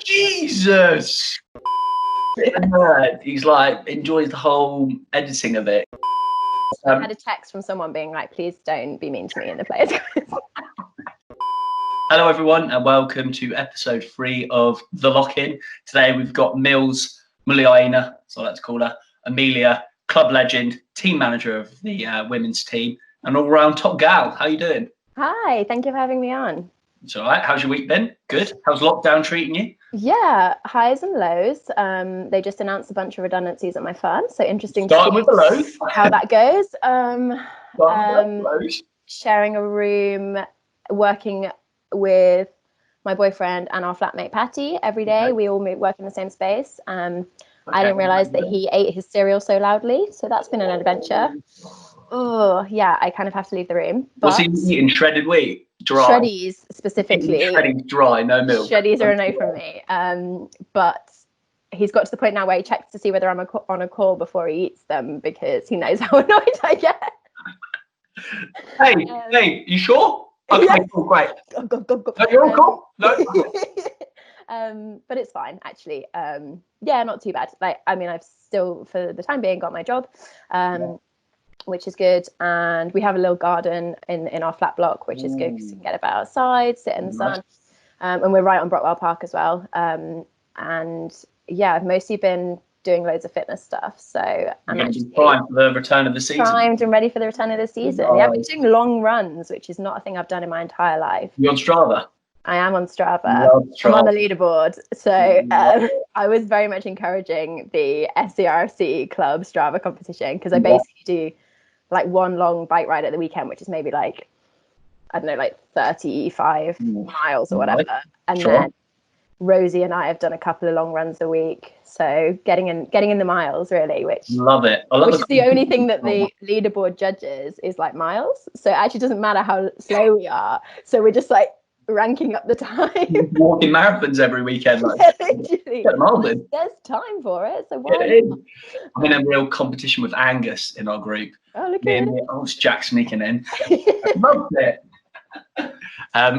Jesus. Nerd. He's like enjoys the whole editing of it. I had a text from someone being like, please don't be mean to me in the players quiz. Hello everyone and welcome to episode 3 of The Lockin. Today we've got Mills, Millie, so I like to call her, Amelia, club legend, team manager of the women's team, and all-round top gal. How you doing? Hi, thank you for having me on. It's all right. How's your week been? Good. How's lockdown treating you? Yeah, highs and lows. They just announced a bunch of redundancies at my firm, so interesting Starting to with the lows. how that goes. Lows. Sharing a room, working with my boyfriend and our flatmate Patty every day. Okay. We all work in the same space. I didn't realize that he ate his cereal so loudly, so that's been an adventure. Oh yeah, I kind of have to leave the room. What's he eating? Shredded wheat? Dry? Shreddies specifically. Shreddies dry, no milk. Shreddies are a no from me. But he's got to the point now where he checks to see whether I'm on a call before he eats them because he knows how annoyed I get. Hey, you sure? Okay, yeah. cool, great. Go. No, you're on call? No. But it's fine, actually. Yeah, not too bad. I've still, for the time being, got my job. Which is good, and we have a little garden in our flat block, which is good because you can get about outside, sit in the sun, and we're right on Brockwell Park as well. And yeah, I've mostly been doing loads of fitness stuff, so I'm actually primed for the return of the season. Primed and ready for the return of the season. Yeah, I've been doing long runs, which is not a thing I've done in my entire life. You're on Strava? I am on Strava. I'm on the leaderboard. So I was very much encouraging the SCRFC club Strava competition because I basically do like one long bike ride at the weekend, which is maybe like, I don't know, like 35 miles or whatever. And then Rosie and I have done a couple of long runs a week. So getting in the miles really, which love it. Which is the only thing that the leaderboard judges is like miles. So it actually doesn't matter how slow we are. So we're just like ranking up the time. Walking marathons every weekend. Like, literally. There's time for it. So why not? I'm in a real competition with Angus in our group. Oh, look at it. Oh, it's Jack sneaking in. I loved it.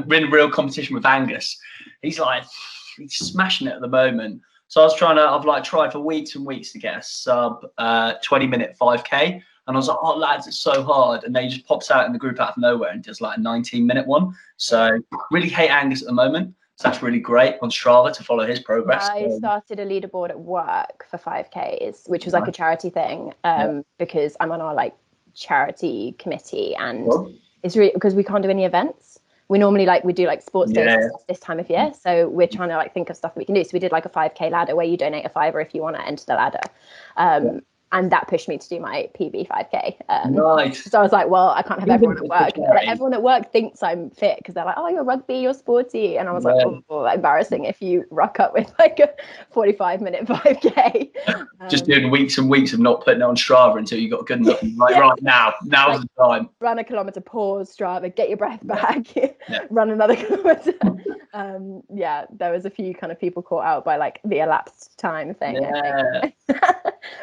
We're in a real competition with Angus. He's smashing it at the moment. So I've tried for weeks and weeks to get a sub 20-minute 5K. And I was like, oh, lads, it's so hard. And then he just pops out in the group out of nowhere and does like a 19-minute one. So really hate Angus at the moment. So that's really great on Strava to follow his progress. I started a leaderboard at work for 5Ks, which was like a charity thing because I'm on our like charity committee. And it's really because we can't do any events. We normally we do like sports days this time of year. So we're trying to think of stuff that we can do. So we did like a 5K ladder where you donate a $5 if you want to enter the ladder. And that pushed me to do my PB 5K. Nice. So I was like, well, I can't have everyone at work. Like, everyone at work thinks I'm fit because they're like, oh, you're rugby, you're sporty. And I was like, oh, embarrassing if you rock up with like a 45-minute 5K. Just doing weeks and weeks of not putting it on Strava until you got good enough. Right now's the time. Run a kilometre, pause, Strava, get your breath back, run another kilometre. There was a few kind of people caught out by like the elapsed time thing.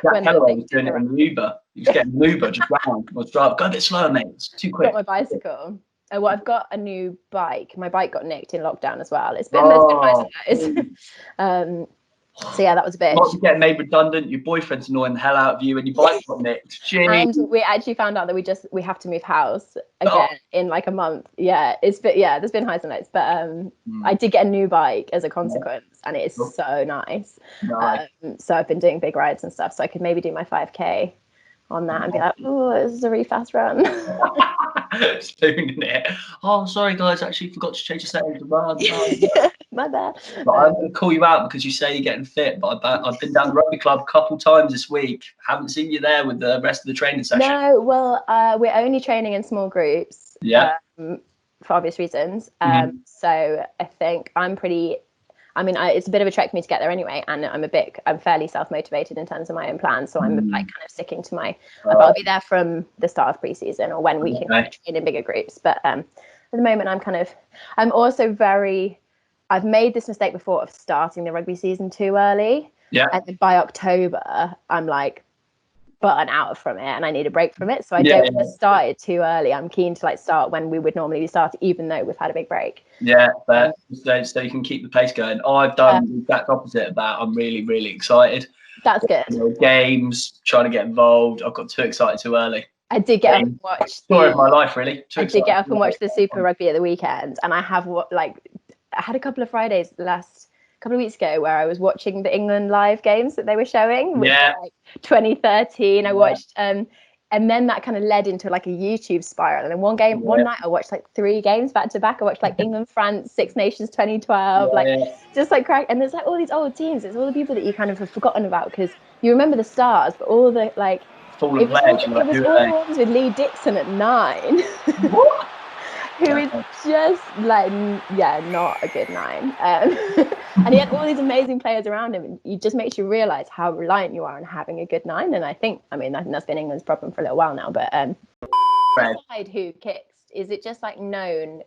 Jack Cowell was doing it in the Uber. He was getting an Uber just round. I was driving. Go a bit slower, mate. It's too quick. Got my bicycle. Oh, well, I've got a new bike. My bike got nicked in lockdown as well. There's been highs and lows. So yeah, that was a bit. Not to get made redundant. Your boyfriend's annoying the hell out of you, and your bike got nicked. And we actually found out that we have to move house again in like a month. Yeah, there's been highs and lows, but I did get a new bike as a consequence, and it is so nice. So I've been doing big rides and stuff, so I could maybe do my 5K on that and be like, oh, this is a really fast run. Spooning it. Oh, sorry guys, I actually forgot to change the settings to run. My bad. But I'm going to call you out because you say you're getting fit, but I've been down the rugby club a couple times this week. Haven't seen you there with the rest of the training session. No, well, we're only training in small groups. For obvious reasons. So I think it's a bit of a trek for me to get there anyway, and I'm fairly self-motivated in terms of my own plans, so I'm like kind of sticking to my. I'll be there from the start of pre-season or when we can train in bigger groups. But at the moment, I'm also very. I've made this mistake before of starting the rugby season too early. Yeah. And then by October, I'm like, burnt out from it and I need a break from it. So I don't want to start it too early. I'm keen to like start when we would normally be starting, even though we've had a big break. Yeah, but so you can keep the pace going. I've done the exact opposite of that. I'm really, really excited. That's good. Games, trying to get involved. I've got too excited too early. I did get up and watch. Story of my life, really. I did get up and watch the Super Rugby at the weekend, and I had a couple of Fridays couple of weeks ago where I was watching the England live games that they were showing. Yeah. 2013. I watched, and then that kind of led into like a YouTube spiral. And then one night I watched like 3 games back to back. I watched like England, France, Six Nations 2012, just like crack. And there's like all these old teams. It's all the people that you kind of have forgotten about because you remember the stars, but all the like. It was all the ones with Lee Dixon at 9. What? Who is just like, not a good 9. And he had all these amazing players around him. And it just makes you realise how reliant you are on having a good 9. And I think that's been England's problem for a little while now. But decide who kicks. Is it just like known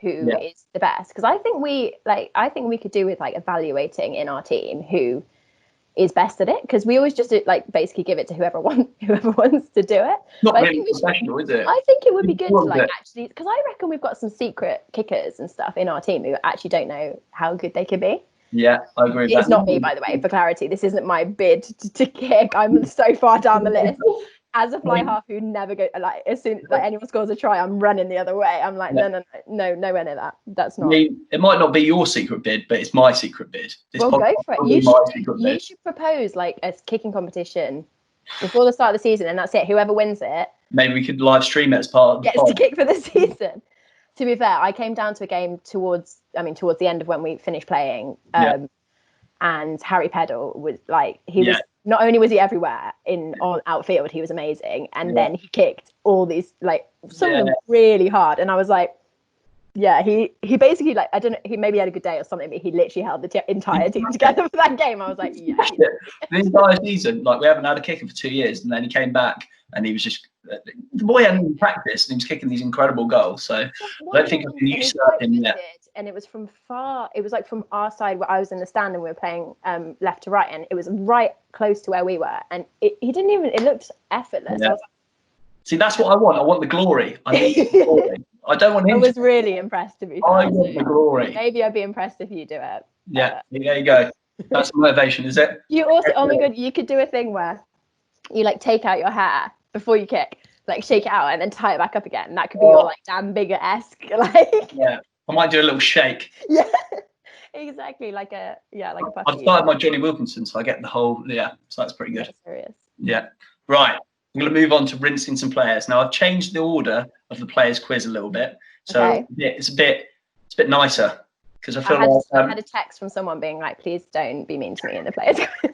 who is the best? Because I think we could do with like evaluating in our team who is best at it, because we always just like basically give it to whoever wants to do it. Not really professional, is it? I think it would be good to like actually, because I reckon we've got some secret kickers and stuff in our team who actually don't know how good they could be. Yeah, I agree with that. It's not me, by the way, for clarity. This isn't my bid to kick. I'm so far down the list. As a fly half who never go, like as soon as like anyone scores a try, I'm running the other way. I'm like, no, nowhere near that. That's not. I mean, it might not be your secret bid, but it's my secret bid. Well, go for it. You should propose like a kicking competition before the start of the season, and that's it. Whoever wins it, maybe we could live stream it as part of the gets to kick for the season. To be fair, I came down to a game towards the end of when we finished playing, and Harry Peddle was like was. Not only was he everywhere on outfield, he was amazing, and then he kicked all these like some of them really hard, and I was like, he basically like I don't know, he maybe had a good day or something, but he literally held the entire team together for that game. I was like, This entire season, like we haven't had a kicker for 2 years, and then he came back and he was just the boy hadn't even practiced, and he was kicking these incredible goals. So I don't think I can usurp him yet. And it was from far. It was like from our side where I was in the stand and we were playing left to right, and it was right close to where we were. And he didn't even. It looked effortless. Yeah. See, that's what I want. I want the glory. I need the glory. I don't want him. I was really impressed to be fair. I want the glory. Maybe I'd be impressed if you do it. Yeah, there you go. That's motivation, is it? You also, oh my god, you could do a thing where you like take out your hair before you kick, like shake it out and then tie it back up again. That could be your like Dan Bigger-esque, like. Yeah, I might do a little shake. Yeah, exactly, like a puppy. I've started my Johnny Wilkinson, so I get the whole. Yeah, so that's pretty good. That's serious. Yeah, right. I'm going to move on to rinsing some players. Now I've changed the order of the players' quiz a little bit, so it's a bit nicer because I feel I had a text from someone being like, "Please don't be mean to me in the players' quiz."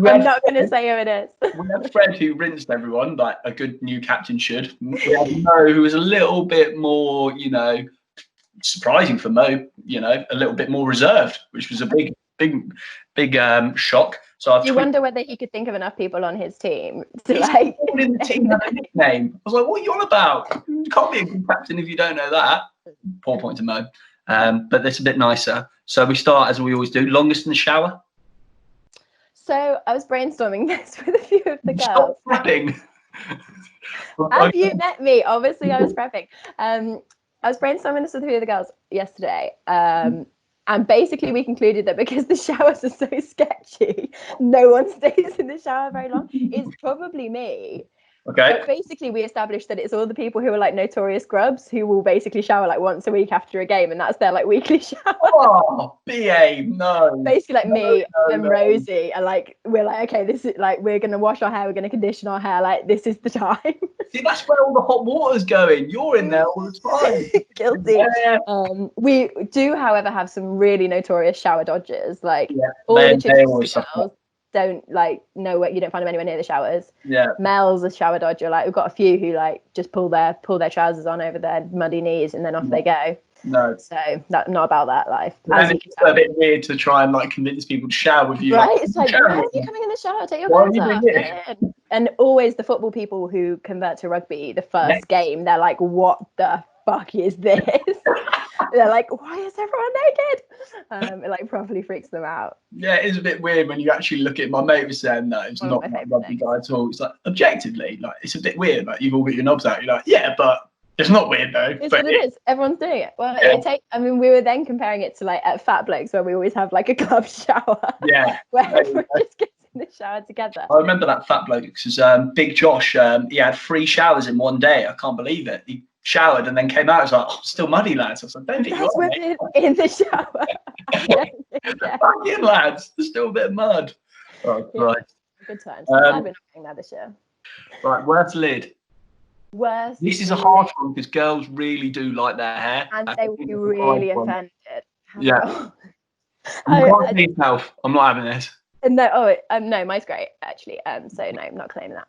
I'm not going to say who it is. We have Fred who rinsed everyone like a good new captain should. We have Mo who was a little bit more, surprising for Mo, a little bit more reserved, which was a big shock. So you wonder whether he could think of enough people on his team to like. In the team had a nickname. I was like, "What are you on about? You can't be a good captain if you don't know that." Poor point to Mo. But it's a bit nicer. So we start as we always do. Longest in the shower. So I was brainstorming this with a few of the girls. Stop prepping. Have you met me? Obviously, I was prepping. I was brainstorming this with a few of the girls yesterday. And basically, we concluded that because the showers are so sketchy, no one stays in the shower very long. It's probably me. Okay. But basically, we established that it's all the people who are like notorious grubs who will basically shower like once a week after a game, and that's their like weekly shower. Oh, behave, no. Basically, like me and Rosie are like, we're like, okay, this is like, we're gonna wash our hair, we're gonna condition our hair, like this is the time. See, that's where all the hot water's going. You're in there all the time. Guilty. Yeah. We do, however, have some really notorious shower dodgers. Like all the chicks don't like know where, you don't find them anywhere near the showers. Yeah. Mel's a shower dodger. Like we've got a few who like just pull their trousers on over their muddy knees and then off they go. No. So not about that life. And it's a bit weird to try and like convince people to shower with you. Right? It's like, why are you coming in the shower? Take your clothes off. And always the football people who convert to rugby, the first game, they're like, what the fuck is this? They're like, why is everyone naked? It like properly freaks them out. Yeah, it is a bit weird when you actually look at. My mate was saying no, it's not a rugby guy at all. It's like objectively, like it's a bit weird. Like you've all got your knobs out. You're like, yeah, but it's not weird though. It's what it is. Everyone's doing it. Well, I mean, we were then comparing it to like at Fat Blokes where we always have like a club shower. Yeah. Where everyone just gets in the shower together. I remember that Fat Blokes because Big Josh, he had 3 showers in one day. I can't believe it. He showered and then came out. I was like, oh, still muddy, lads. I was like, don't think that's you're in the shower. Back in, lads. There's still a bit of mud. Oh, right. Good times. I've been doing that this year. Right, worst lid. This is a hard one because girls really do like their hair. And they will be really offended. Yeah. I'm not having this. No, no, mine's great actually. So no, I'm not claiming that.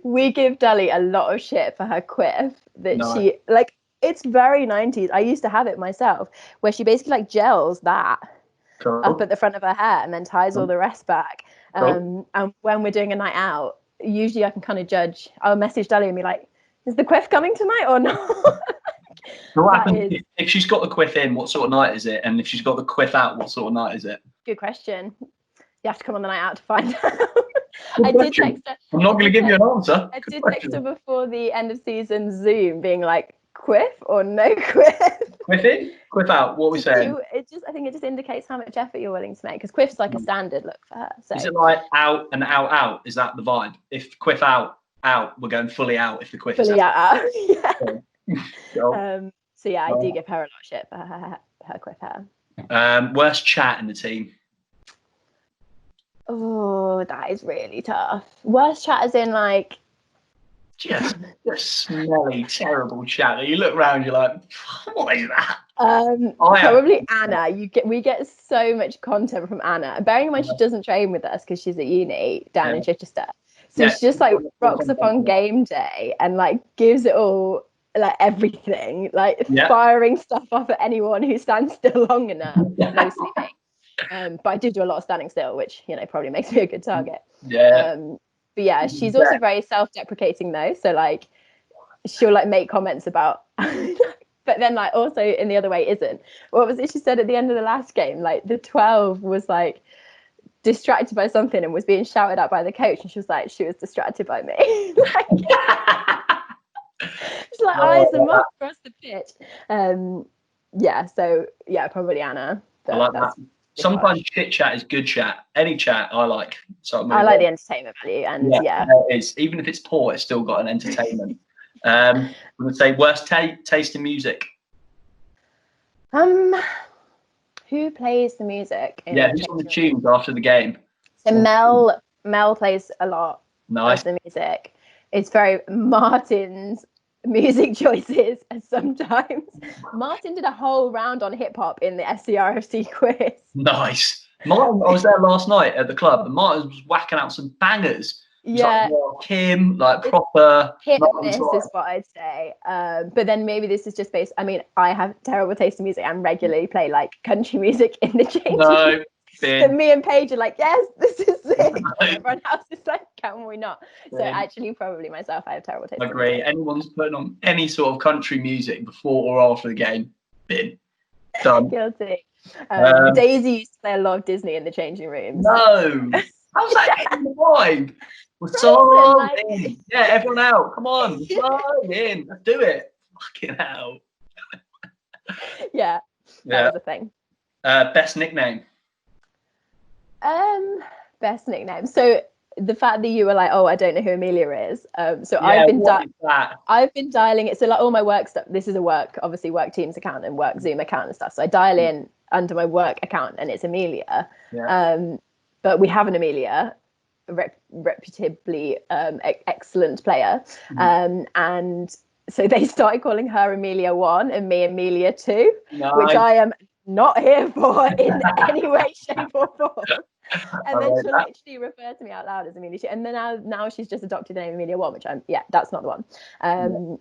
We give Dully a lot of shit for her quiff that she like. It's very 90s. I used to have it myself, where she basically like gels that up at the front of her hair and then ties all the rest back. And when we're doing a night out, usually I can kind of judge. I'll message Dully and be like, "Is the quiff coming tonight or not?" So what happens if she's got the quiff in? What sort of night is it? And if she's got the quiff out, what sort of night is it? Good question. You have to come on the night out to find out. I did text her. I'm not going to give you an answer. I did text her before the end of season Zoom, being like, "Quiff or no quiff?" Quiff in, quiff out. What are we saying? I think it just indicates how much effort you're willing to make, because quiff's like a standard look for her. So. Is it like out and out out? Is that the vibe? If quiff out, we're going fully out. If the quiff fully is out. Yeah. So yeah, I do give her a lot of shit for her quiff hair. Worst chat in the team. Oh, that is really tough. Worst chat as in like just smelly, terrible chat. You look around, you're like, what is that? Probably Anna. We get so much content from Anna. Bearing in mind she doesn't train with us because she's at uni down in Chichester. So she just like rocks up on game day and like gives it all, like everything, like firing stuff off at anyone who stands still long enough. Mostly me. But I do a lot of standing still, which probably makes me a good target. But yeah, she's also very self-deprecating though, so like she'll like make comments about but then like also in the other way isn't. What was it she said at the end of the last game? Like the 12 was like distracted by something and was being shouted at by the coach, and she was like, she was distracted by me. Like, she's like eyes and mouth across the pitch. So yeah, probably Anna. I like that. Sometimes chit chat is good chat. Any chat I like. So I like the entertainment value, and it is. Even if it's poor, it's still got an entertainment. I'm gonna say worst taste in music. Who plays the music? Who's on the tunes after the game? So Mel plays a lot of the music. It's very Martin's music choices, and sometimes Martin did a whole round on hip hop in the SCRFC quiz. Nice. Martin, I was there last night at the club, and Martin was whacking out some bangers. Yeah, like Kim, like proper hit and miss is what I'd say. But then maybe this is just based. I mean, I have terrible taste in music and regularly play like country music in the change room. But me and Paige are like, yes, this is it. Everyone else is like, can we not? So actually, probably myself, I have terrible taste. I agree. Anyone's putting on any sort of country music before or after the game, bin. Done. Guilty. Daisy used to play a lot of Disney in the changing rooms. No. How's that getting the vibe? We're so in. Yeah, everyone out. Come on. So in. Let's do it. Fucking hell. That was a thing. Best nickname. Best nickname. So the fact that you were like, oh, I don't know who Amelia is. So I've been dialing it. So like all my work stuff. This is a work Teams account and work Zoom account and stuff. So I dial in under my work account and it's Amelia. Yeah. But we have an Amelia, reputably excellent player. And so they started calling her Amelia 1 and me Amelia 2, which I am not here for in any way, shape or form. And then she'll literally refer to me out loud as Amelia 2. And then now she's just adopted the name Amelia 1, which that's not the one.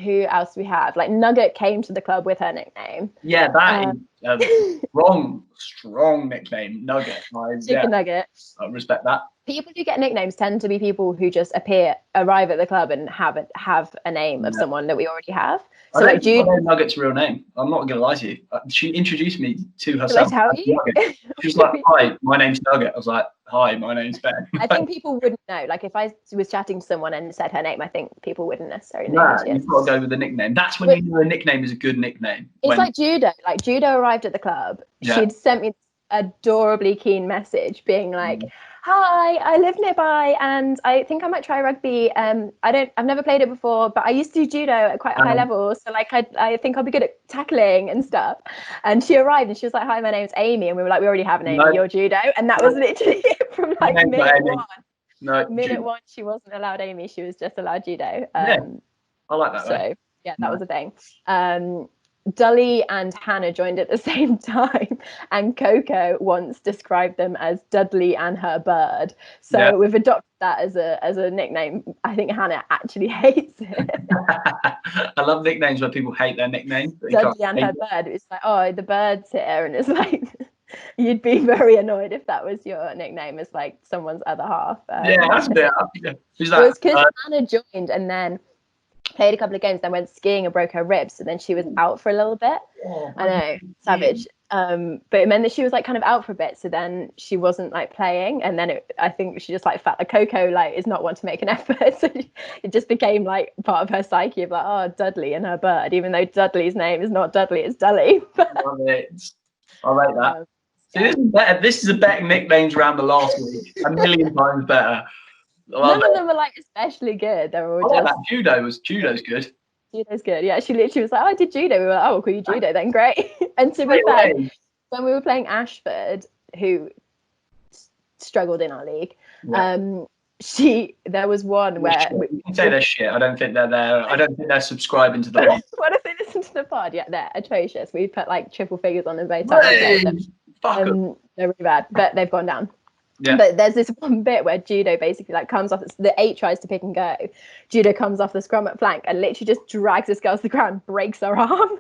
Who else do we have? Like Nugget came to the club with her nickname. Yeah, that is strong nickname, Nugget. Chicken Nugget. I respect that. People who get nicknames tend to be people who just arrive at the club and have a name of someone that we already have. So I like Jude, Nugget's real name. I'm not gonna lie to you. She introduced me to herself. Shall I tell you? She was like, "Hi, my name's Nugget." I was like, "Hi, my name's Ben." I think people wouldn't know. Like if I was chatting to someone and said her name, I think people wouldn't necessarily know. Yeah, you've got to go with the nickname. That's when you know a nickname is a good nickname. It's like Judo. Like Judo arrived at the club. Yeah. She'd sent me adorably keen message being like, "Hi, I live nearby and I think I might try rugby. I've never played it before, but I used to do judo at quite a high level, so like I think I'll be good at tackling and stuff." And she arrived and she was like, "Hi, my name's Amy," and we were like, "We already have an Amy, you're judo." And that was literally it from like minute one. Minute one, she wasn't allowed Amy, she was just allowed judo. I like that. So yeah, that was a thing. Dully and Hannah joined at the same time, and Coco once described them as Dudley and her bird. So we've adopted that as a nickname. I think Hannah actually hates it. I love nicknames where people hate their nickname. Dudley and her bird. It's like, oh, the bird's here, and it's like you'd be very annoyed if that was your nickname as like someone's other half. That's a bit. Who's that? It was because Hannah joined and then played a couple of games, then went skiing and broke her ribs, so then she was out for a little bit. I know, savage. But it meant that she was like kind of out for a bit, so then she wasn't like playing, and then I think she just like felt like Coco like is not one to make an effort, so it just became like part of her psyche of like, oh, Dudley and her bird, even though Dudley's name is not Dudley, it's Dully. Love it. I like that. See, this is a better nicknames around the last week, a million times better. None of them are like especially good. They're all just that judo's good. Judo's good. Yeah, she literally was like, "Oh, I did judo." We were like, "Oh, we'll call you judo then." Great. And to be fair, when we were playing Ashford, who struggled in our league, there was one where you can say they're shit. I don't think they're there. I don't think they're subscribing to the league. What if they listen to the pod? Yeah, they're atrocious. We put like triple figures on them both times. Fuck them. They're really bad, but they've gone down. Yeah. But there's this one bit where Judo basically like comes off, the 8 tries to pick and go. Judo comes off the scrum at flank and literally just drags this girl to the ground, breaks her arm.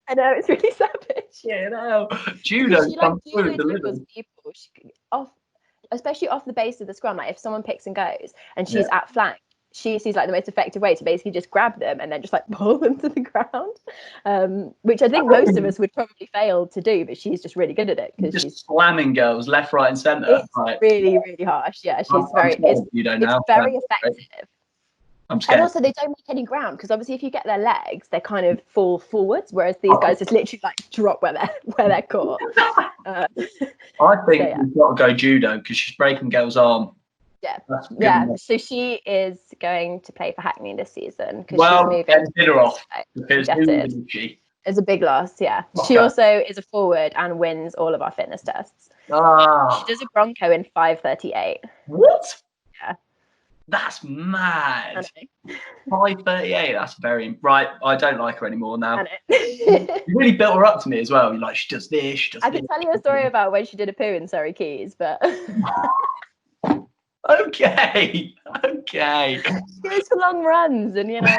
I know, it's really savage. Yeah, no. Judo comes through and delivers. People, especially off the base of the scrum, like if someone picks and goes and she's at flank, she sees like the most effective way to basically just grab them and then just like pull them to the ground, which I think most of us would probably fail to do, but she's just really good at it because she's slamming girls left, right, and centre. It's really, really harsh. Yeah, she's very effective. I'm scared. And also, they don't make any ground because obviously, if you get their legs, they kind of fall forwards, whereas these guys just literally like drop where they're caught. I think we've got to go judo because she's breaking girls' arm. Yeah. So she is going to play for Hackney this season because she's moving. Bid her off because who is she? It's a big loss. Yeah. Okay. She also is a forward and wins all of our fitness tests. She does a Bronco in 5:38. What? Yeah. That's mad. 5:38. That's very right. I don't like her anymore now. You really built her up to me as well. You're like, she does this. She does. I can tell you a story about when she did a poo in Surrey Quays, but. Okay. She goes for long runs, and you know.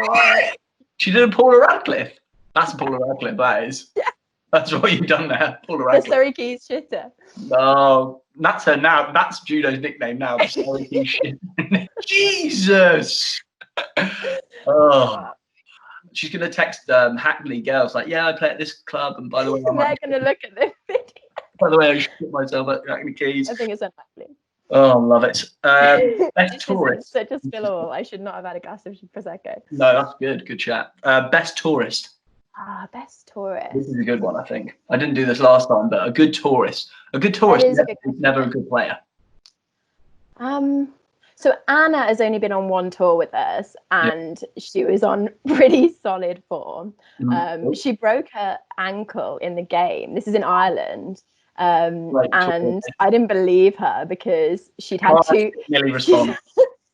She did a Paula Radcliffe. That's Paula Radcliffe. That is. Yeah. That's what you've done there, Paula Radcliffe. The Surrey Quays shitter. No, that's her now. That's Judo's nickname now. The Surrey Quays shitter. Jesus. Oh. She's gonna text Hackney girls like, "Yeah, I play at this club, and by the way, they're gonna look at this video. By the way, I shit myself at Hackney Quays." I think it's on Hackney. Oh, love it. Best tourist. Such a spill. I should not have had a glass of Prosecco. No, that's good. Good chat. Best tourist. Best tourist. This is a good one, I think. I didn't do this last time, but a good tourist. A good tourist is never a good player. So Anna has only been on one tour with us, and she was on pretty solid form. She broke her ankle in the game. This is in Ireland. And I didn't believe her because she'd had two. Millie respond.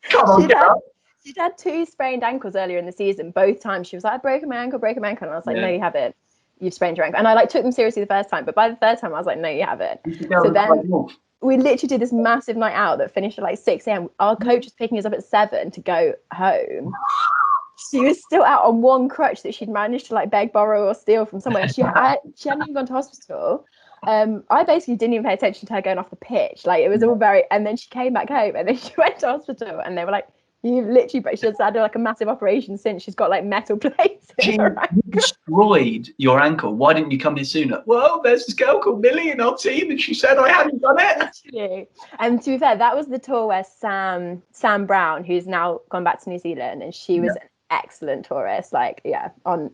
Come on, she'd had 2 sprained ankles earlier in the season. Both times she was like, "I broke my ankle," and I was like, "No, you haven't. You've sprained your ankle." And I like took them seriously the first time, but by the third time I was like, "No, you haven't." So then we literally did this massive night out that finished at like 6 a.m. Our coach was picking us up at 7 to go home. She was still out on one crutch that she'd managed to like beg, borrow, or steal from somewhere. She hadn't even gone to hospital. I basically didn't even pay attention to her going off the pitch. Like, it was all very, and then she came back home, and then she went to hospital, and they were like, you've literally, she's had like a massive operation since. She's got like metal plates in her ankle. You destroyed your ankle. Why didn't you come here sooner? Well, there's this girl called Millie in our team, and she said I hadn't done it. Literally. And to be fair, that was the tour where Sam Brown, who's now gone back to New Zealand, and she was an excellent tourist. Like, on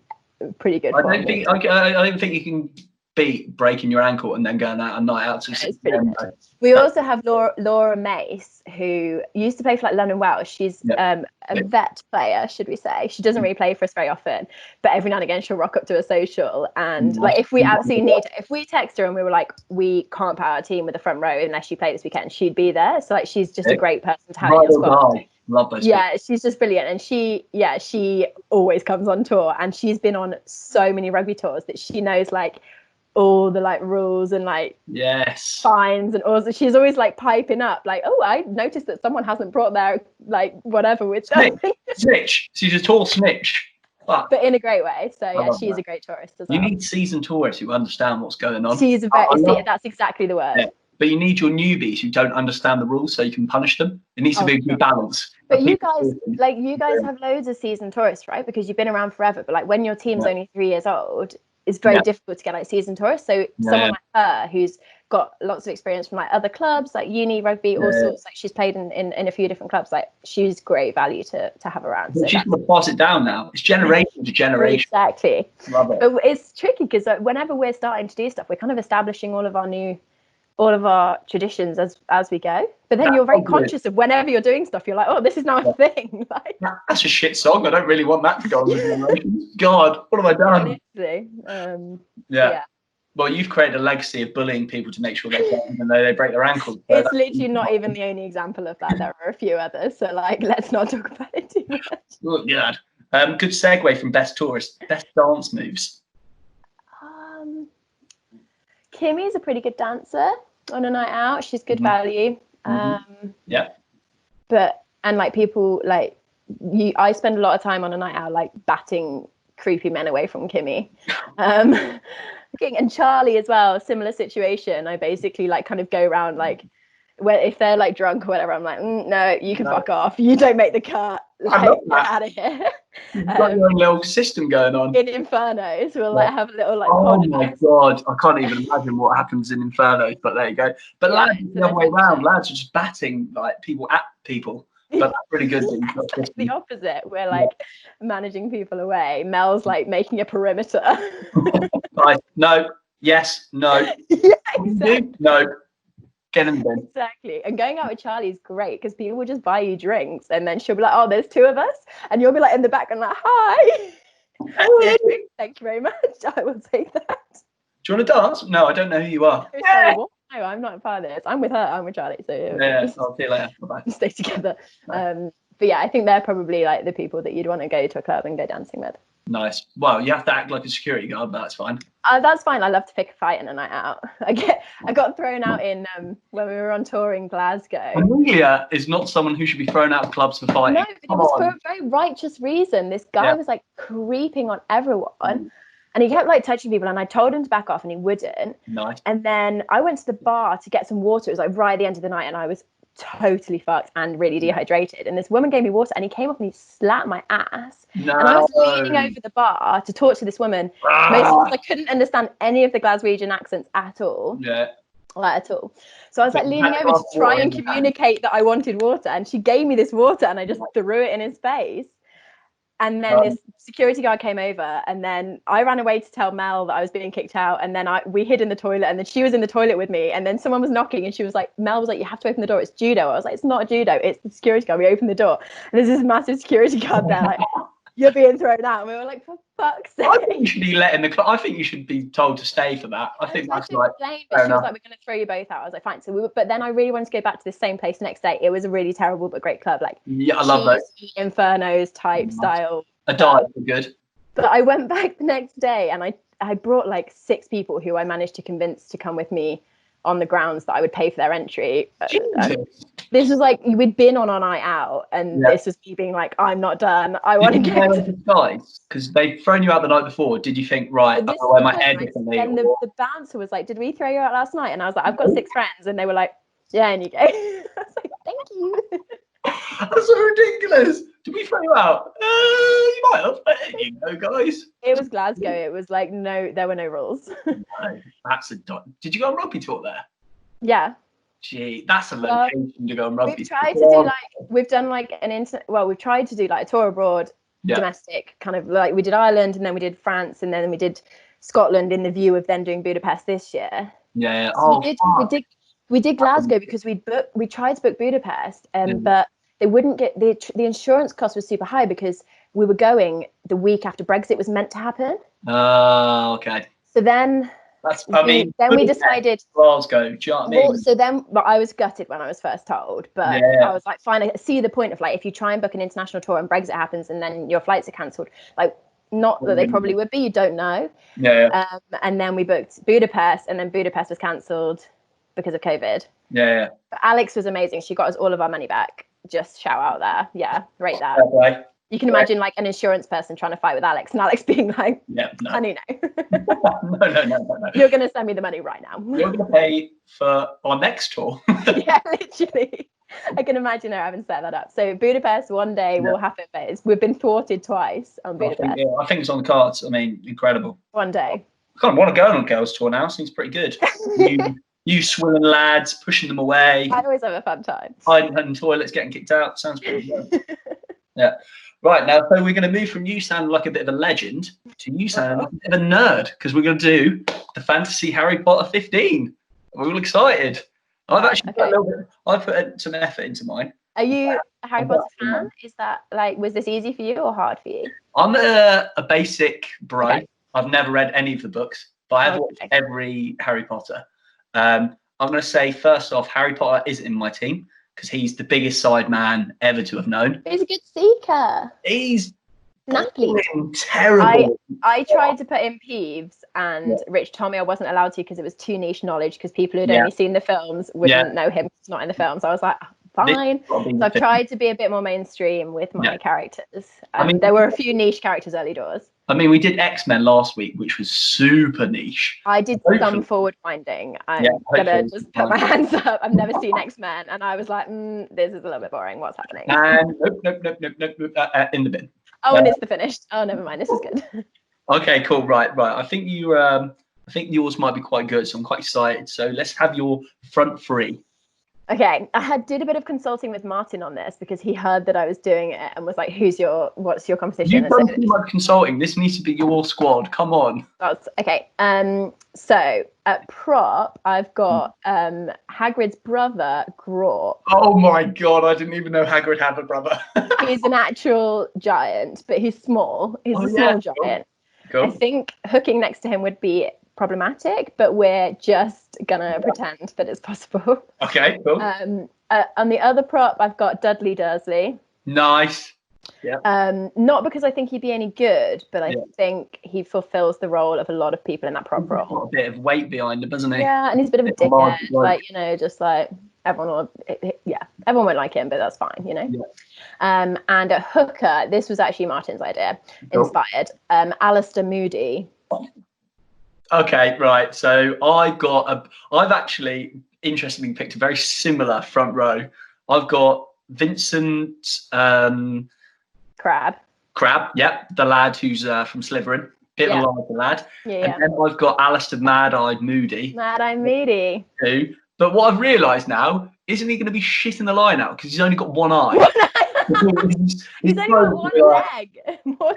pretty good. I don't think you can beat breaking your ankle and then going out a night out to We also have Laura Mace, who used to play for like London Welsh. She's a vet player, should we say. She doesn't really play for us very often, but every now and again she'll rock up to a social, and like if we absolutely need to, if we text her and we were like, we can't power our team with the front row unless you play this weekend, she'd be there. So like, she's just a great person to have in your squad. Love those people. She's just brilliant, and she always comes on tour, and she's been on so many rugby tours that she knows like all the like rules and like fines, and also she's always like piping up like, oh, I noticed that someone hasn't brought their like whatever with them. Snitch. She's a tall snitch, but in a great way. So she's a great tourist as well. You need seasoned tourists who understand what's going on. She's a that's exactly the word. But you need your newbies who don't understand the rules, so you can punish them. It needs to be a good balance. But you guys have loads of seasoned tourists, right? Because you've been around forever. But like, when your team's only 3 years old, it's very difficult to get like seasoned tourists. So someone like her, who's got lots of experience from like other clubs, like uni, rugby, all sorts. Like, she's played in a few different clubs. Like, she's great value to have around. So she's going to pass it down now. It's generation to generation. Exactly. Love it. But it's tricky because whenever we're starting to do stuff, we're kind of establishing all of our traditions as we go. But then you're very conscious of whenever you're doing stuff, you're like, oh, this is now a thing. Like, that's a shit song. I don't really want that to go on the generations. God, what have I done? Yeah. Well, you've created a legacy of bullying people to make sure they get, even though they break their ankles. So it's literally not even the only example of that. There are a few others. So like, let's not talk about it too much. Look, good segue from best tourist, best dance moves. Kimmy's a pretty good dancer on a night out. She's good value. But like, people like you, I spend a lot of time on a night out like batting creepy men away from Kimmy. And Charlie as well, similar situation. I basically like kind of go around like, where if they're like drunk or whatever, I'm like, no, you can fuck off. You don't make the cut. Like, get out of here. You've got your own little system going on. In Infernos, we'll like have a little like. Oh my god, I can't even imagine what happens in Infernos. But there you go. But lads, the other way around. Lads are just batting like people at people. But that's pretty good. It's the opposite. We're like managing people away. Mel's like making a perimeter. Right. No. Yes. No. Yeah, exactly. No. Get in then. Exactly. And going out with Charlie is great because people will just buy you drinks, and then she'll be like, oh, there's 2 of us, and you'll be like in the back and like, hi. Thank you very much. I will take that. Do you want to dance? No, I don't know who you are. No, I'm not part of this. I'm with her. I'm with Charlie. So I'll see you later. Bye-bye. Stay together. But yeah, I think they're probably like the people that you'd want to go to a club and go dancing with. Nice. Well, you have to act like a security guard, but that's fine. That's fine. I love to pick a fight in a night out. I got thrown out in when we were on tour in Glasgow. Amelia is not someone who should be thrown out of clubs for fighting. No, but it was for a very righteous reason. This guy was like creeping on everyone. And he kept like touching people, and I told him to back off, and he wouldn't. Nice. And then I went to the bar to get some water. It was like right at the end of the night, and I was totally fucked and really dehydrated. And this woman gave me water, and he came up and he slapped my ass. No. And I was leaning over the bar to talk to this woman, mostly because I couldn't understand any of the Glaswegian accents at all. Yeah. Like, at all. So I was like leaning over to try and communicate that I wanted water, and she gave me this water, and I just threw it in his face. And then this security guard came over, and then I ran away to tell Mel that I was being kicked out. And then we hid in the toilet, and then she was in the toilet with me. And then someone was knocking, and she was like, Mel was like, you have to open the door. It's judo. I was like, it's not judo. It's the security guard. We opened the door, and there's this massive security guard there, like, you're being thrown out. And we were like, for fuck's sake. I think you should be let in the club. I think you should be told to stay for that. I think that's like. But she was like, we're going to throw you both out. I was like, fine. So but then I really wanted to go back to the same place the next day. It was a really terrible but great club, like I love those Infernos type style. A dive for good. But I went back the next day, and I brought like 6 people who I managed to convince to come with me on the grounds that I would pay for their entry. This was like, we'd been on a night out, and this was me being like, I'm not done. I want to get guys, because they'd thrown you out the night before. Did you think, right, I'll wear my hair differently? And the bouncer was like, did we throw you out last night? And I was like, I've got 6 friends. And they were like, yeah, and you go. I was like, thank you. That's so ridiculous. Did we throw you out? You might have. There you go, guys. It was Glasgow. It was like, no, there were no rules. No, that's a dot. Did you go on rugby tour there? Yeah. Gee, that's a location to go on rugby. We've tried to do we've done like we've tried to do like a tour abroad, domestic, kind of like we did Ireland, and then we did France, and then we did Scotland in the view of then doing Budapest this year. Yeah. So we did Glasgow because we tried to book Budapest, but they wouldn't get the insurance cost was super high because we were going the week after Brexit was meant to happen. Oh, okay. So then. We decided Glasgow. Do you know what I mean? So then, I was gutted when I was first told, but I was like, fine. I see the point of like, if you try and book an international tour and Brexit happens and then your flights are cancelled, like, not that they probably would be, you don't know. And then we booked Budapest, and then Budapest was cancelled because of COVID. But Alex was amazing. She got us all of our money back. Just shout out there. Yeah, rate that. Okay. You can imagine like an insurance person trying to fight with Alex, and Alex being like, honey, no. No. You're going to send me the money right now. You're going to pay for our next tour. Yeah, literally. I can imagine her having set that up. So Budapest one day will happen, but we've been thwarted twice on Budapest. I think it's on the cards. I mean, incredible. One day. I kind of want to go on a girls' tour now. Seems pretty good. You swilling lads, pushing them away. I always have a fun time. Hiding in toilets, getting kicked out. Sounds pretty good. Yeah. Right, now, so we're going to move from you sounding like a bit of a legend to you sounding like a bit of a nerd, because we're going to do the Fantasy Harry Potter 15. We're all excited. I've actually put a little bit, I've put some effort into mine. Are you a Harry Potter fan? Is that like, was this easy for you or hard for you? I'm a basic bro. Okay. I've never read any of the books, but I have watched every Harry Potter. I'm going to say, first off, Harry Potter is in my team, because he's the biggest side man ever to have known. He's a good seeker. He's nappy. Terrible. I tried to put in Peeves, and Rich told me I wasn't allowed to because it was too niche knowledge, because people who'd only seen the films wouldn't know him. It's not in the films. I was like, fine. So I've tried to be a bit more mainstream with my characters. I mean, there were a few niche characters early doors. I mean, we did X-Men last week, which was super niche. I did some forward finding. I'm gonna just put my hands up. I've never seen X-Men, and I was like, this is a little bit boring. What's happening? And nope, in the bin. Oh, and it's the finished. Oh, never mind. This is good. Okay, cool. Right. I think yours might be quite good, so I'm quite excited. So let's have your front three. Okay, I did a bit of consulting with Martin on this, because he heard that I was doing it and was like, what's your competition? You've done too much consulting. This needs to be your squad. Come on. Okay. So at prop, I've got Hagrid's brother, Grawp. Oh my God, I didn't even know Hagrid had a brother. He's an actual giant, but he's small. He's a small giant. Cool. I think hooking next to him would be problematic, but we're just gonna pretend that it's possible. Okay, cool. On the other prop, I've got Dudley Dursley. Nice. Yeah. Not because I think he'd be any good, but I think he fulfills the role of a lot of people in that prop role. Got a bit of weight behind him, doesn't he? Yeah, and he's a bit of a dickhead. Like, just like everyone won't like him, but that's fine, Yeah. And a hooker, this was actually Martin's idea, inspired. Alistair Moody. Okay, right. So I've actually interestingly picked a very similar front row. I've got Vincent Crabbe. Yep, the lad who's from Slytherin. Bit of a larger lad. Yeah. And then I've got Alistair Mad-Eyed Moody. Mad-Eyed Moody. Who? But what I've realised now, isn't he going to be shit in the line out because he's only got one eye? He's only got one leg.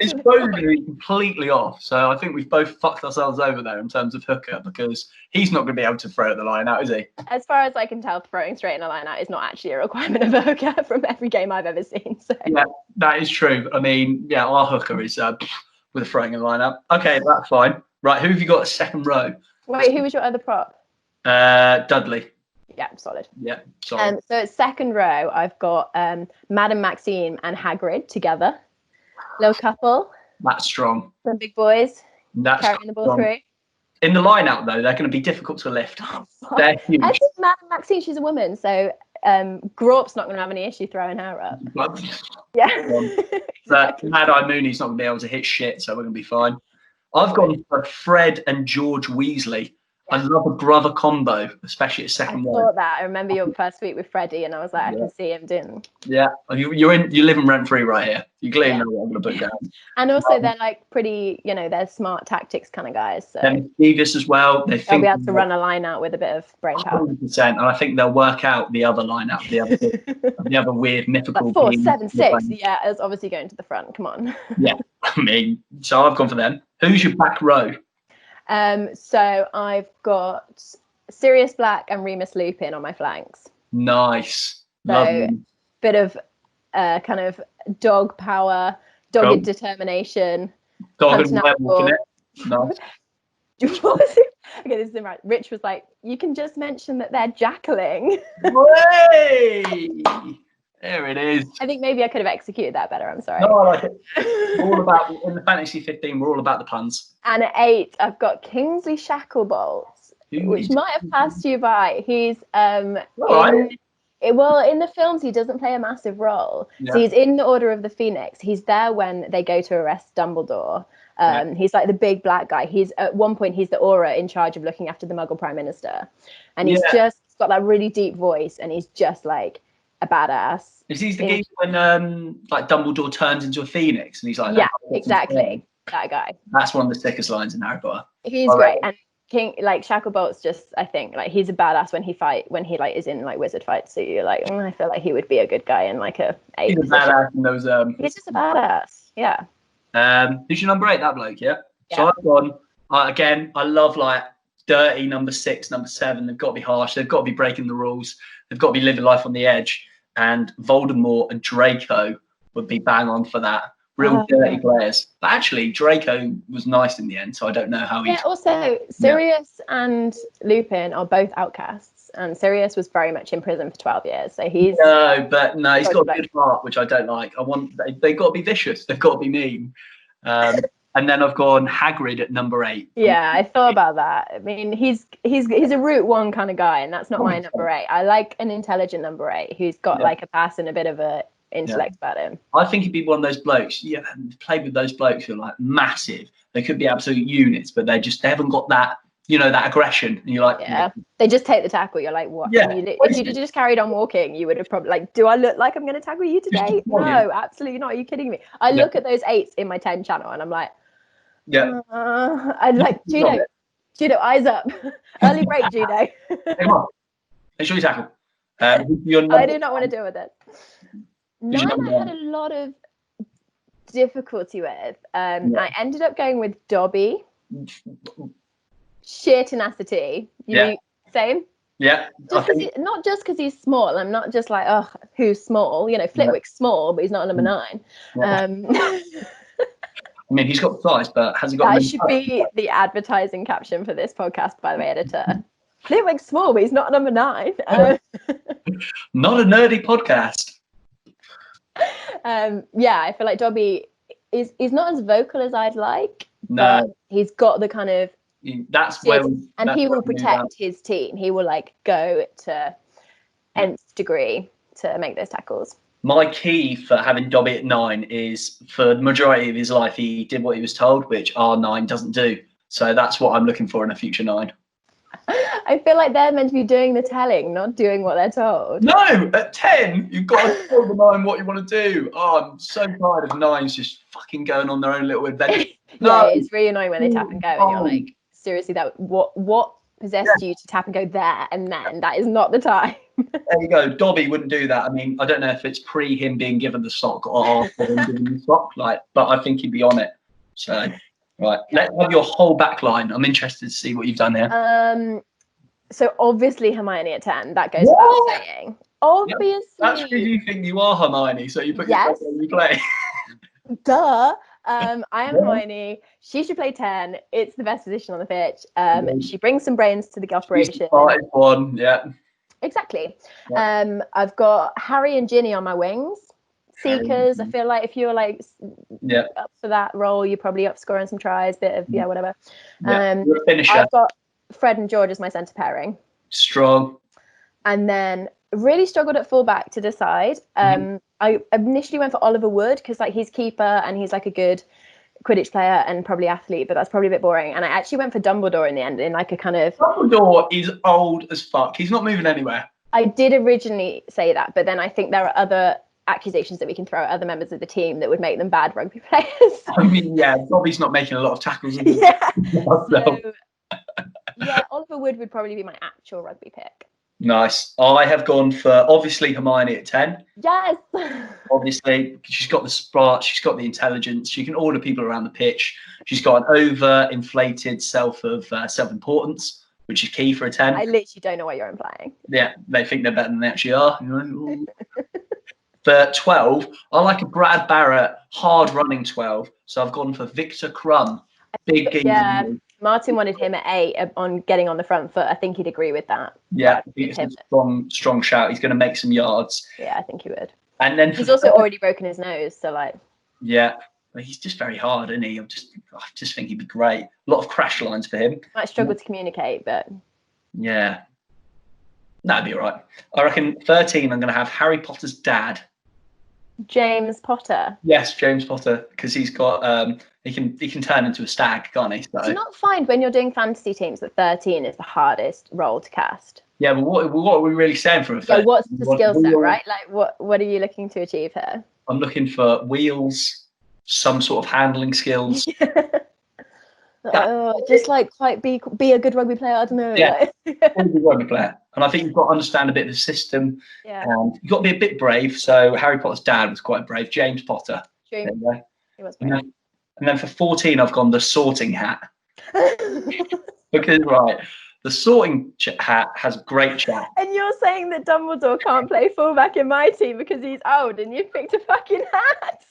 His throw is going to be completely off. So I think we've both fucked ourselves over there in terms of hooker, because he's not going to be able to throw at the line out, is he? As far as I can tell, throwing straight in a line out is not actually a requirement of a hooker from every game I've ever seen. So. Yeah, that is true. I mean, our hooker is with a throwing in the line out. Okay, that's fine. Right, who have you got second row? Wait, who was your other prop? Dudley. Yeah, solid. Yeah, solid. So at second row, I've got Madame Maxime and Hagrid together. Little couple. That's strong. Some big boys. That's carrying the ball through. In the line out though, they're going to be difficult to lift. They're huge. I think Maxine, she's a woman, so Grop's not going to have any issue throwing her up. Yeah. But Mad-Eye Mooney's not going to be able to hit shit, so we're going to be fine. I've gone for Fred and George Weasley. I love a brother combo, especially at second one. I thought that. I remember your first week with Freddie, and I was like, I can see him doing. Yeah, you're living rent free right here. You clearly know what I'm going to put down. And also, they're like pretty, they're smart tactics kind of guys. So they're mischievous as well. They'll be able to run a line out with a bit of brain power. 100%, and I think they'll work out the other line out, the other weird mythical. Like 4-7-6. Yeah, it's obviously going to the front. Come on. Yeah, I mean, so I've gone for them. Who's your back row? So I've got Sirius Black and Remus Lupin on my flanks. Nice. So bit of kind of dog power, dogged determination. Dog and werewolf in it. Nice. Okay, this isn't right. Rich was like, you can just mention that they're jackling. Hey! There it is. I think maybe I could have executed that better. I'm sorry. No, I like it. All about in the Fantasy 15. We're all about the puns. And at 8, I've got Kingsley Shacklebolt, which might have passed you by. He's in the films he doesn't play a massive role. Yeah. So he's in the Order of the Phoenix. He's there when they go to arrest Dumbledore. He's like the big black guy. He's at one point he's the Auror in charge of looking after the Muggle Prime Minister, and he's just got that really deep voice, and he's just like a badass. Is he the guy when like Dumbledore turns into a phoenix and he's like, exactly, that guy. That's one of the sickest lines in Harry Potter. He's great, and Shacklebolt's just, I think, like he's a badass when he like is in like wizard fights. So you're like, I feel like he would be a good guy in like a 8 He's a badass in those. He's just a badass. Yeah. Who's your number 8? That bloke, yeah. So I've gone again. I love like dirty number 6, number 7. They've got to be harsh. They've got to be breaking the rules. They've got to be living life on the edge. And Voldemort and Draco would be bang on for that. Real dirty players. But actually, Draco was nice in the end, so I don't know how he. Yeah. Also, Sirius and Lupin are both outcasts, and Sirius was very much in prison for 12 years. So he's. No, he's got a good heart, which I don't like. They've got to be vicious. They've got to be mean. And then I've gone Hagrid at number 8. Yeah, I thought about that. I mean, he's a Route 1 kind of guy, and that's not my number 8. I like an intelligent number 8 who's got like a pass and a bit of a intellect about him. I think he'd be one of those blokes. Yeah, played with those blokes who are like massive. They could be absolute units, but they haven't got that, that aggression. And you're like, they just take the tackle. You're like, what? Yeah. If you just carried on walking, you would have probably like, do I look like I'm going to tackle you today? No, absolutely not. Are you kidding me? I look at those 8s in my 10 channel, and I'm like. Yeah. I'd like Judo, eyes up. Early break, Judo. Come on. Make sure you tackle. I do not want to deal with it. 9 I had a lot of difficulty with. I ended up going with Dobby. Sheer tenacity. Same? Yeah. Not just because he's small. I'm not just like, who's small? Flitwick's small, but he's not a number 9. Yeah. I mean, he's got size, but has he got? That should be the advertising caption for this podcast, by the way, editor. Flitwick's small, but he's not number 9. Not a nerdy podcast. I feel like Dobby is not as vocal as I'd like. No, but he's got the kind of. That's where. He will protect his team. He will like go to nth degree to make those tackles. My key for having Dobby at 9 is for the majority of his life, he did what he was told, which R9 doesn't do. So that's what I'm looking for in a future 9. I feel like they're meant to be doing the telling, not doing what they're told. No, at 10, you've got to tell the 9 what you want to do. Oh, I'm so tired of 9s just fucking going on their own little adventure. No, it's really annoying when they tap and go, and you're like, seriously, that what possessed you to tap and go there and then? That is not the time. There you go. Dobby wouldn't do that. I mean, I don't know if it's pre him being given the sock or after him giving the sock, but I think he'd be on it. So, right, let's have your whole back line. I'm interested to see what you've done here. So obviously Hermione at 10. That goes without saying. Obviously. That's because you think you are Hermione, so you put yourself where you play. Duh. I am Hermione. She should play 10. It's the best position on the pitch. She brings some brains to the operation. One, yeah. Exactly. Yeah. I've got Harry and Ginny on my wings. seekers. I feel like if you're like up for that role, you're probably up scoring some tries, bit of whatever. You're a finisher. I've got Fred and George as my centre pairing. Strong. And then really struggled at fullback to decide. I initially went for Oliver Wood because like he's keeper and he's like a good Quidditch player and probably athlete, but that's probably a bit boring. And I actually went for Dumbledore in the end, in like a kind of... Dumbledore is old as fuck. He's not moving anywhere. I did originally say that, but then I think there are other accusations that we can throw at other members of the team that would make them bad rugby players. I mean, Bobby's not making a lot of tackles. Oliver Wood would probably be my actual rugby pick. Nice. I have gone for obviously Hermione at 10. Yes. Obviously, she's got the spark, she's got the intelligence, she can order people around the pitch. She's got an over-inflated self-importance, which is key for a 10. I literally don't know what you're implying. Yeah, they think they're better than they actually are. For 12, I like a Brad Barrett hard-running 12, so I've gone for Victor Crumb. Big game. Yeah. Martin wanted him at 8 on getting on the front foot. I think he'd agree with that. Yeah, it's a strong shout. He's going to make some yards. Yeah, I think he would. And then he's also already broken his nose, so like. Yeah, he's just very hard, isn't he? I just think he'd be great. A lot of crash lines for him. Might struggle to communicate, but. Yeah, that'd be all right. I reckon 13. I'm going to have Harry Potter's dad. James Potter. Yes, James Potter, because he's got he can turn into a stag, can't he? So. Do you not find when you're doing fantasy teams that 13 is the hardest role to cast? Yeah, but what are we really saying for a 13? Yeah, what's the skill set, right? Like what are you looking to achieve here? I'm looking for wheels, some sort of handling skills. Just like quite be a good rugby player. I don't know. Yeah, be a good rugby player. And I think you've got to understand a bit of the system. Yeah. And you've got to be a bit brave. So Harry Potter's dad was quite brave. James Potter. True. He was brave. And then for 14, I've gone the sorting hat. Because, the sorting hat has great chat. And you're saying that Dumbledore can't play fullback in my team because he's old and you picked a fucking hat.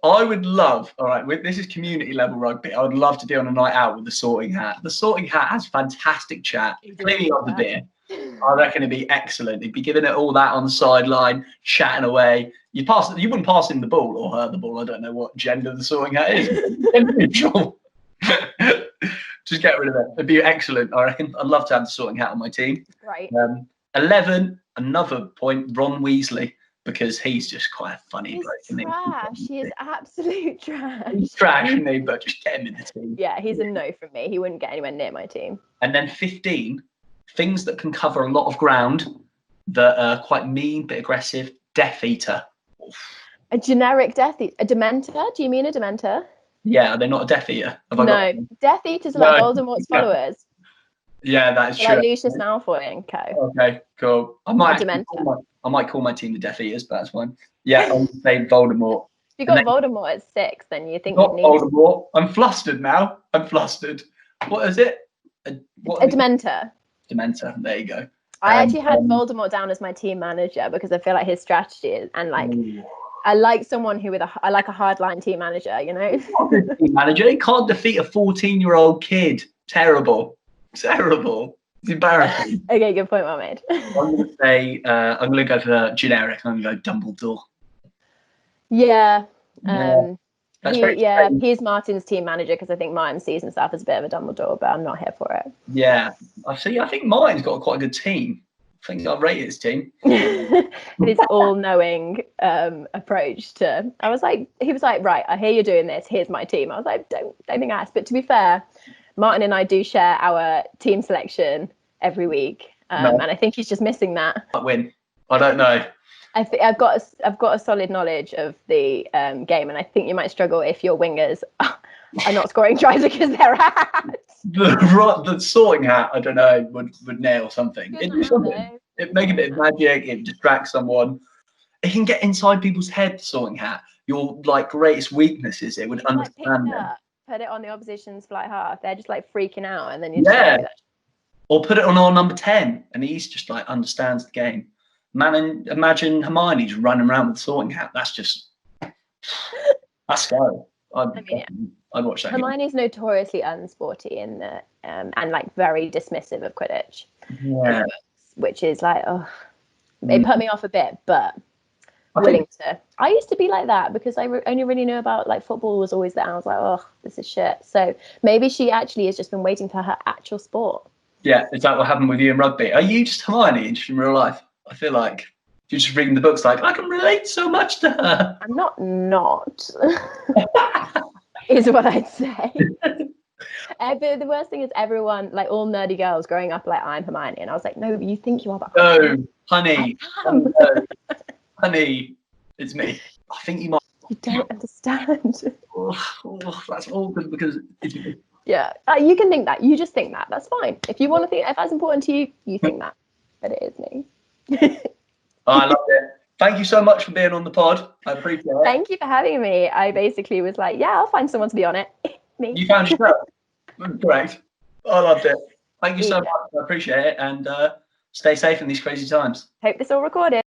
I would love, this is community level rugby. I would love to be on a night out with the sorting hat. The sorting hat has fantastic chat. Clearly on the beer. I reckon it'd be excellent. He'd be giving it all that on the sideline, chatting away. You wouldn't pass him the ball or her the ball. I don't know what gender the sorting hat is. Neutral. Just get rid of it. It'd be excellent, I reckon. I'd love to have the sorting hat on my team. Right. 11, another point, Ron Weasley, because he's just quite a funny bloke. Trash. He is absolute trash. He's trash, isn't he? But just get him in the team. Yeah, he's a no from me. He wouldn't get anywhere near my team. And then 15, things that can cover a lot of ground that are quite mean, bit aggressive. Death Eater. A generic Death Eater. A Dementor? Do you mean a Dementor? Yeah, they're not a Death Eater. No, Death Eaters are like Voldemort's followers. Yeah, that is true. Like Lucius Malfoy and co. Okay, cool. I might call my team the Death Eaters, but that's fine. Yeah, I'll say Voldemort. If you got Voldemort at 6, then you think you'd need Voldemort. I'm flustered now. What is it? A Dementor. Dementor. There you go. I actually had Voldemort down as my team manager because I feel like his strategy is, and like I like someone who I like a hardline team manager, you know. Team manager, he can't defeat a 14-year-old kid. Terrible. It's embarrassing. Okay, good point, well made. I'm gonna say I'm gonna go for generic. I'm gonna go Dumbledore. Yeah. He's Martin's team manager because I think Martin sees himself as a bit of a Dumbledore, but I'm not here for it. Yeah, I think Martin's got quite a good team. I think I'll rate his team. His all-knowing approach to. He was like, right, I hear you're doing this. Here's my team. I was like, don't think I asked. But to be fair, Martin and I do share our team selection every week, and I think he's just missing that. I win. I don't know. I think I've got a solid knowledge of the game, and I think you might struggle if your wingers are not scoring tries because they're hats. The sorting hat, I don't know, would nail something. It'd make a bit of magic. It distracts someone. It can get inside people's heads. Sorting hat. Your greatest weaknesses. It would understand them. Put it on the opposition's flight half. They're just freaking out, and then you or put it on our number 10, and he's just understands the game. Imagine Hermione just running around with the sorting hat. That's scary. I'd watch that. Hermione's notoriously unsporty in the and very dismissive of Quidditch. Yeah. Which is it put me off a bit, but willing to. I used to be like that because I only really knew about like football was always there. I was like, oh, this is shit. So maybe she actually has just been waiting for her actual sport. Yeah, is that what happened with you in rugby? Are you just Hermione in real life? I feel like you're just reading the books like, I can relate so much to her. I'm not is what I'd say. But the worst thing is everyone, like all nerdy girls growing up like, I'm Hermione. And I was like, no, you think you are, but no, honey. Oh, no. Honey, it's me. I think you might. You don't understand. That's awkward because... Yeah, you can think that. You just think that. That's fine. If you want to think, if that's important to you, you think that. But it is me. I love it. Thank you so much for being on the pod. I appreciate it. Thank you for having me. I basically was like, yeah, I'll find someone to be on it. Me. You found yourself. Great. I loved it. Thank you so much. I appreciate it. And stay safe in these crazy times. Hope this all recorded.